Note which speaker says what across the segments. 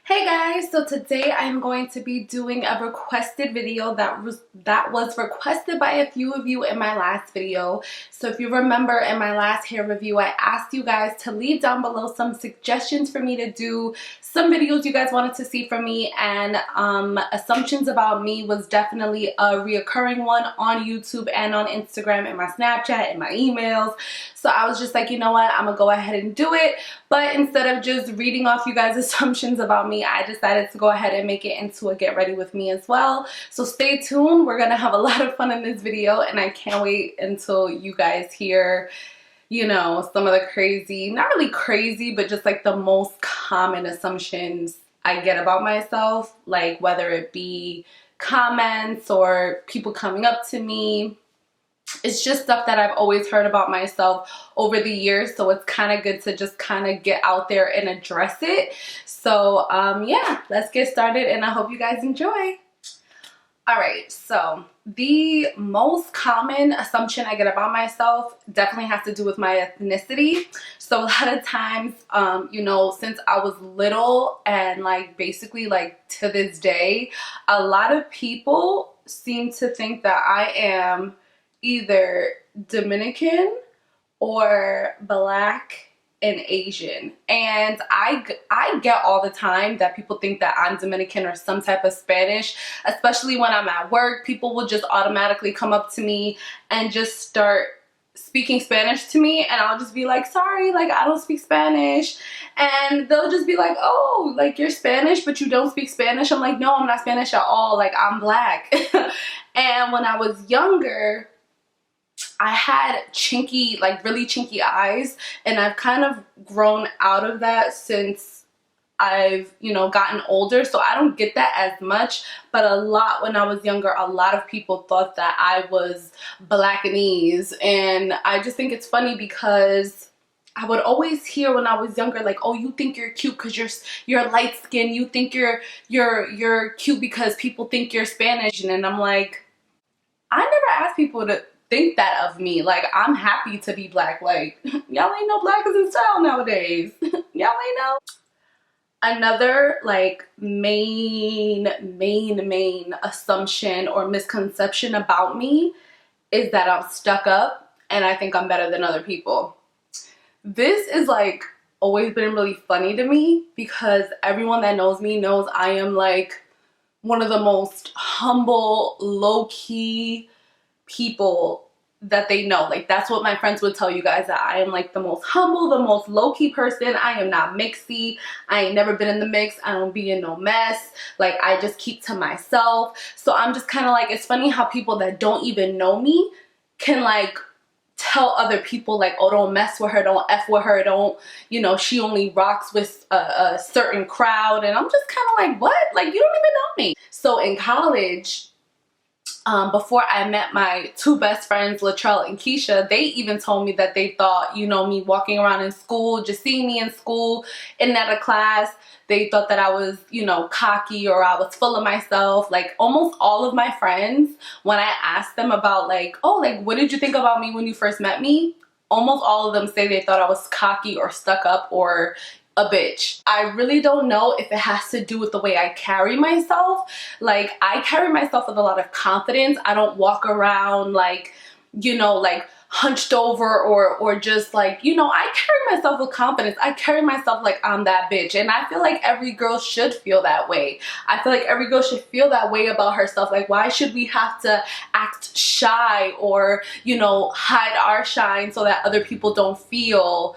Speaker 1: Hey guys, so today I'm going to be doing a requested video that was requested by a few of you in my last video. So if you remember in my last hair review, I asked you guys to leave down below some suggestions for me to do, some videos you guys wanted to see from me, and assumptions about me was definitely a reoccurring one on YouTube and on Instagram and my Snapchat and my emails. So I was just like, you know what, I'm gonna go ahead and do it. But instead of just reading off you guys' assumptions about me, I decided to go ahead and make it into a get ready with me as well. So stay tuned. We're gonna have a lot of fun in this video, and I can't wait until you guys hear, you know, some of the crazy, not really crazy, but just like the most common assumptions I get about myself, like whether it be comments or people coming up to me. It's just stuff that I've always heard about myself over the years, so it's kind of good to just kind of get out there and address it. So yeah, let's get started, and I hope you guys enjoy. Alright, so the most common assumption I get about myself definitely has to do with my ethnicity. So a lot of times, you know, since I was little and like basically like to this day, a lot of people seem to think that I am either Dominican or Black and Asian. And I get all the time that people think that I'm Dominican or some type of Spanish, especially when I'm at work. People will just automatically come up to me and just start speaking Spanish to me, and I'll just be like, sorry, like I don't speak Spanish. And they'll just be like, oh, like you're Spanish but you don't speak Spanish. I'm like, no, I'm not Spanish at all, like I'm Black. And when I was younger, I had chinky, like really chinky eyes, and I've kind of grown out of that since I've, you know, gotten older, so I don't get that as much. But a lot when I was younger, a lot of people thought that I was Blackanese, and I just think it's funny because I would always hear when I was younger, like, oh, you think you're cute because you're light skinned, you think you're cute because people think you're Spanish. And I'm like, I never asked people to think that of me. Like, I'm happy to be Black. Like, y'all ain't no Black is in style nowadays. Y'all ain't know. Another like main assumption or misconception about me is that I'm stuck up and I think I'm better than other people. This is like always been really funny to me because everyone that knows me knows I am like one of the most humble, low-key people that they know. Like, that's what my friends would tell you guys, that I am like the most humble, the most low-key person. I am not mixy. I ain't never been in the mix. I don't be in no mess. Like, I just keep to myself. So I'm just kind of like, it's funny how people that don't even know me can like tell other people like, oh, don't mess with her, don't F with her, don't, you know, she only rocks with a certain crowd. And I'm just kind of like, what? Like, you don't even know me. So in college, before I met my two best friends, Latrell and Keisha, they even told me that they thought, you know, me walking around in school, just seeing me in school, in that class, they thought that I was, you know, cocky or I was full of myself. Like, almost all of my friends, when I asked them about like, oh, like, what did you think about me when you first met me? Almost all of them say they thought I was cocky or stuck up or a bitch. I really don't know if it has to do with the way I carry myself. Like, I carry myself with a lot of confidence. I don't walk around like, you know, like hunched over or just like, you know, I carry myself with confidence. I carry myself like I'm that bitch. And I feel like every girl should feel that way. I feel like every girl should feel that way about herself. Like, why should we have to act shy or, you know, hide our shine so that other people don't feel,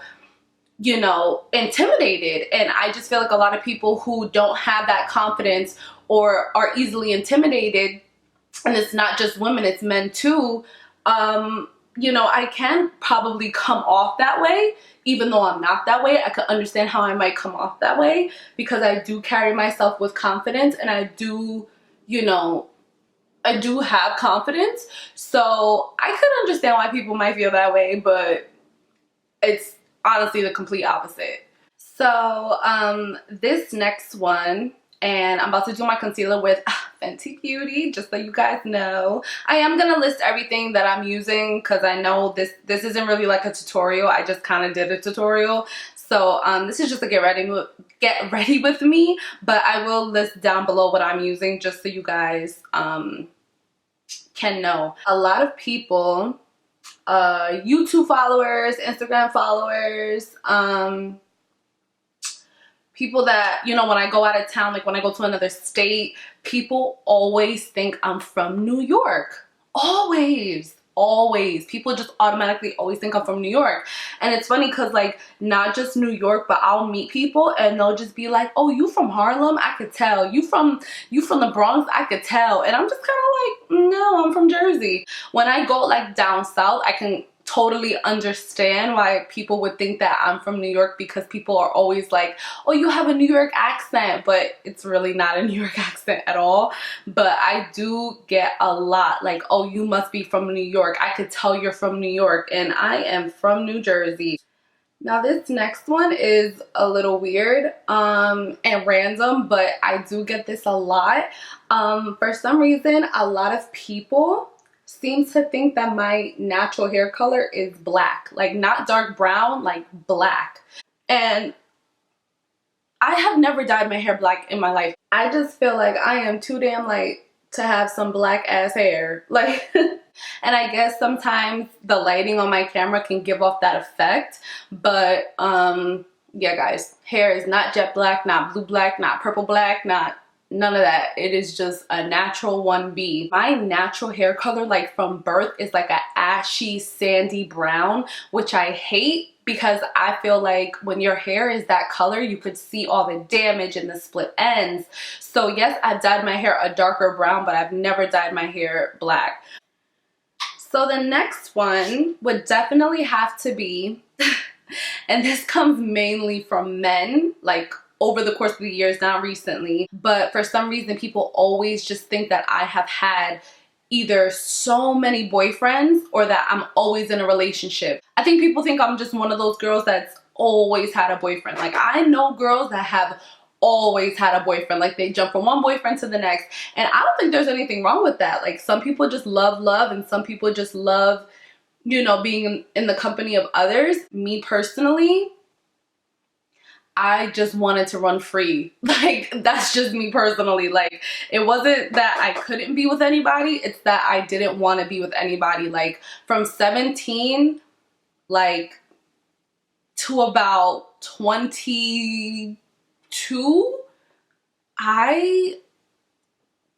Speaker 1: you know, intimidated? And I just feel like a lot of people who don't have that confidence or are easily intimidated, and it's not just women, it's men too, you know, I can probably come off that way. Even though I'm not that way, I could understand how I might come off that way because I do carry myself with confidence, and I do, you know, I do have confidence. So I could understand why people might feel that way, but it's honestly the complete opposite. So this next one, and I'm about to do my concealer with Fenty Beauty, just so you guys know. I am gonna list everything that I'm using because I know this isn't really like a tutorial. I just kind of did a tutorial. So this is just a get ready with me, but I will list down below what I'm using just so you guys can know. A lot of people, YouTube followers, Instagram followers, people that, you know, when I go out of town, like when I go to another state, people always think I'm from New York. Always. People just automatically always think I'm from New York. And it's funny because, like, not just New York, but I'll meet people and they'll just be like, oh, you from Harlem? I could tell. You from the Bronx? I could tell. And I'm just kind of like, no, I'm from Jersey. When I go like down south, I can totally understand why people would think that I'm from New York, because people are always like, oh, you have a New York accent, but it's really not a New York accent at all. But I do get a lot like, oh, you must be from New York. I could tell you're from New York, and I am from New Jersey. Now this next one is a little weird and random, but I do get this a lot. For some reason, a lot of people seem to think that my natural hair color is black, like not dark brown, like black. And I have never dyed my hair black in my life. I just feel like I am too damn light to have some black ass hair, like. And I guess sometimes the lighting on my camera can give off that effect, but yeah guys, hair is not jet black, not blue black, not purple black, not none of that. It is just a natural 1B. My natural hair color, like from birth, is like a ashy sandy brown, which I hate because I feel like when your hair is that color, you could see all the damage in the split ends. So yes, I've dyed my hair a darker brown, but I've never dyed my hair black. So the next one would definitely have to be, and this comes mainly from men, like over the course of the years, not recently, but for some reason people always just think that I have had either so many boyfriends or that I'm always in a relationship. I think people think I'm just one of those girls that's always had a boyfriend. Like, I know girls that have always had a boyfriend, like they jump from one boyfriend to the next, and I don't think there's anything wrong with that. Like, some people just love and some people just love, you know, being in the company of others. Me personally, I just wanted to run free. Like, that's just me personally. Like, it wasn't that I couldn't be with anybody, it's that I didn't want to be with anybody. Like, from 17 like to about 22, I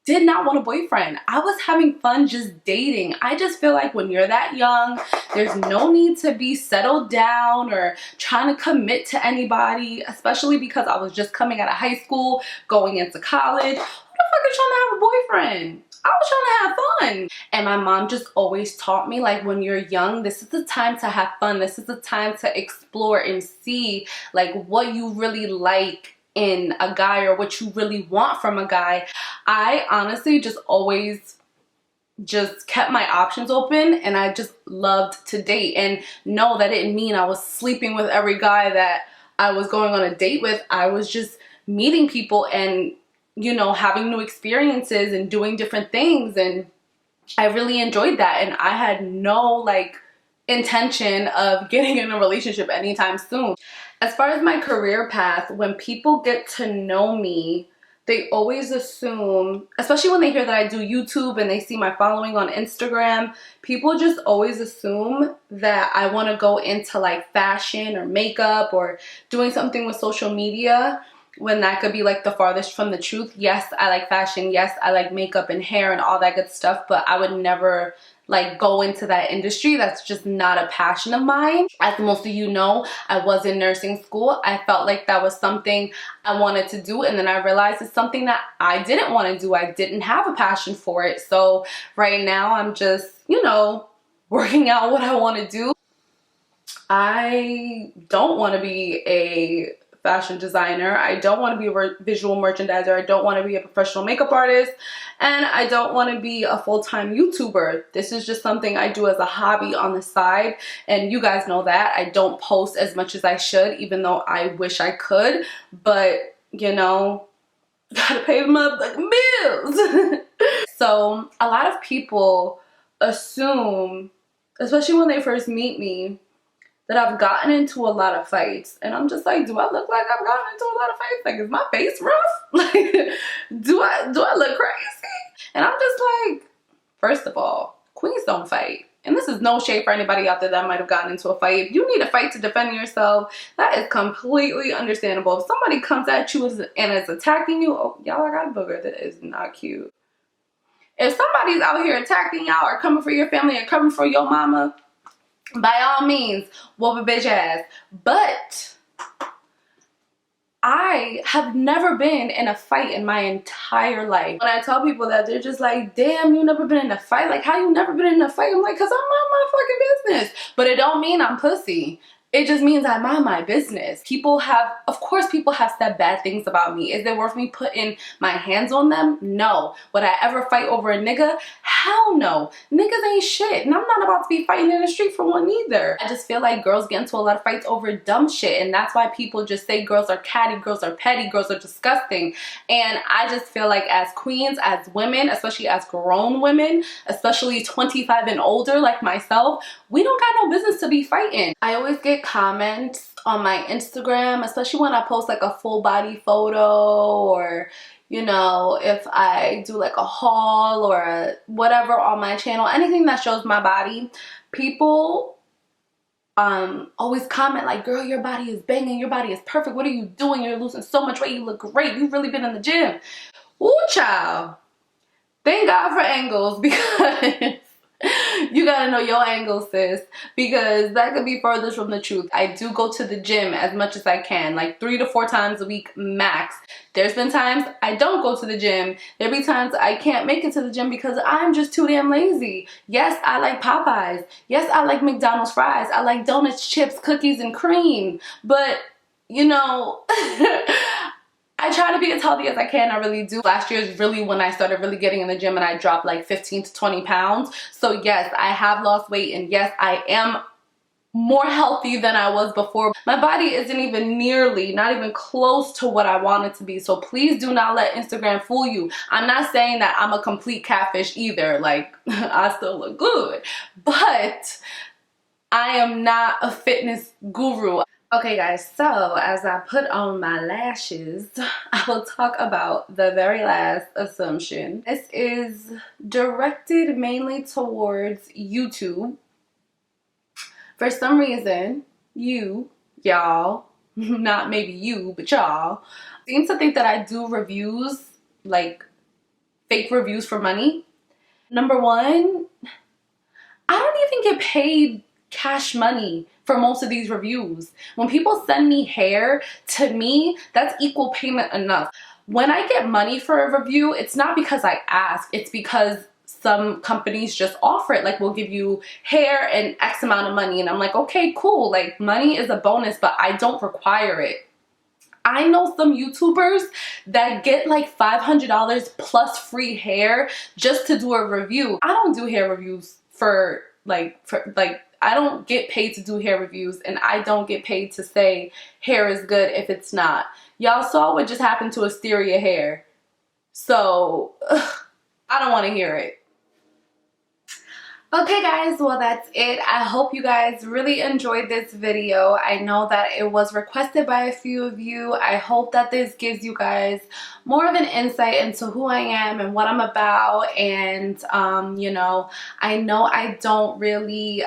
Speaker 1: did not want a boyfriend. I was having fun just dating. I just feel like when you're that young, there's no need to be settled down or trying to commit to anybody, especially because I was just coming out of high school, going into college. Who the fuck is trying to have a boyfriend? I was trying to have fun. And my mom just always taught me, like, when you're young, this is the time to have fun. This is the time to explore and see, like, what you really like in a guy or what you really want from a guy. I honestly just always just kept my options open, and I just loved to date. And no, that didn't mean I was sleeping with every guy that I was going on a date with. I was just meeting people and, you know, having new experiences and doing different things, and I really enjoyed that. And I had no, like, intention of getting in a relationship anytime soon. As far as my career path, when people get to know me, they always assume, especially when they hear that I do YouTube and they see my following on Instagram, people just always assume that I want to go into like fashion or makeup or doing something with social media, when that could be like the farthest from the truth. Yes, I like fashion. Yes, I like makeup and hair and all that good stuff, but I would never like go into that industry. That's just not a passion of mine. As most of you know, I was in nursing school. I felt like that was something I wanted to do, and then I realized it's something that I didn't want to do. I didn't have a passion for it. So right now I'm just, you know, working out what I want to do. I don't want to be a fashion designer. I don't want to be a visual merchandiser. I don't want to be a professional makeup artist, and I don't want to be a full-time YouTuber. This is just something I do as a hobby on the side, and you guys know that I don't post as much as I should, even though I wish I could, but you know, gotta pay my fucking bills. So a lot of people assume, especially when they first meet me, that I've gotten into a lot of fights, and I'm just like, do I look like I've gotten into a lot of fights? Like, is my face rough? Like, do I look crazy? And I'm just like, first of all, queens don't fight. And this is no shade for anybody out there that might have gotten into a fight. If you need a fight to defend yourself, that is completely understandable. If somebody comes at you and is attacking you, oh, y'all, I got a booger. That is not cute. If somebody's out here attacking y'all or coming for your family or coming for your mama, by all means, whoop a bitch ass. But I have never been in a fight in my entire life. When I tell people that, they're just like, damn, you never been in a fight? Like, how you never been in a fight? I'm like, cause I mind my fucking business. But it don't mean I'm pussy. It just means I mind my business. People have, of course people have said bad things about me. Is it worth me putting my hands on them? No. Would I ever fight over a nigga? Hell no. Niggas ain't shit. And I'm not about to be fighting in the street for one either. I just feel like girls get into a lot of fights over dumb shit. And that's why people just say girls are catty, girls are petty, girls are disgusting. And I just feel like as queens, as women, especially as grown women, especially 25 and older like myself, we don't got no business to be fighting. I always get comments on my Instagram, especially when I post like a full body photo, or you know, if I do like a haul or whatever on my channel, anything that shows my body, people always comment like, girl, your body is banging, your body is perfect, what are you doing, you're losing so much weight, you look great, you've really been in the gym. Ooh, child, thank God for angles, because you gotta know your angle, sis, because that could be furthest from the truth. I do go to the gym as much as I can, like 3 to 4 times a week max. There's been times I don't go to the gym. There'll be times I can't make it to the gym because I'm just too damn lazy. Yes, I like Popeyes. Yes, I like McDonald's fries. I like donuts, chips, cookies, and cream. But, you know, I try to be as healthy as I can, I really do. Last year is really when I started really getting in the gym and I dropped like 15 to 20 pounds. So yes, I have lost weight, and yes, I am more healthy than I was before. My body isn't even nearly, not even close to what I want it to be. So please do not let Instagram fool you. I'm not saying that I'm a complete catfish either. Like, I still look good, but I am not a fitness guru. Okay guys, so as I put on my lashes, I will talk about the very last assumption. This is directed mainly towards YouTube. For some reason, y'all, not maybe you, but y'all, seem to think that I do reviews, like fake reviews for money. Number one, I don't even get paid cash money for most of these reviews. When people send me hair, to me, that's equal payment enough. When I get money for a review, it's not because I ask, it's because some companies just offer it. Like, we'll give you hair and X amount of money, and I'm like, okay, cool, like money is a bonus, but I don't require it. I know some YouTubers that get like $500 plus free hair just to do a review. I don't do hair reviews for I don't get paid to do hair reviews, and I don't get paid to say hair is good if it's not. Y'all saw what just happened to Asteria hair. So, I don't want to hear it. Okay guys, well that's it. I hope you guys really enjoyed this video. I know that it was requested by a few of you. I hope that this gives you guys more of an insight into who I am and what I'm about. And you know I don't really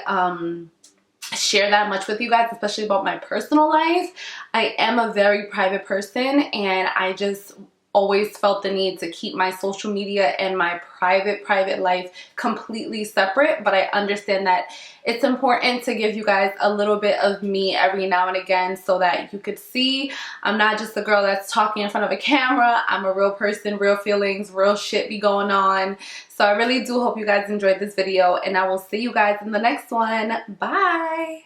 Speaker 1: share that much with you guys, especially about my personal life. I am a very private person, and I just always felt the need to keep my social media and my private life completely separate. But I understand that it's important to give you guys a little bit of me every now and again, so that you could see I'm not just a girl that's talking in front of a camera. I'm a real person, real feelings, real shit be going on. So I really do hope you guys enjoyed this video, and I will see you guys in the next one. Bye.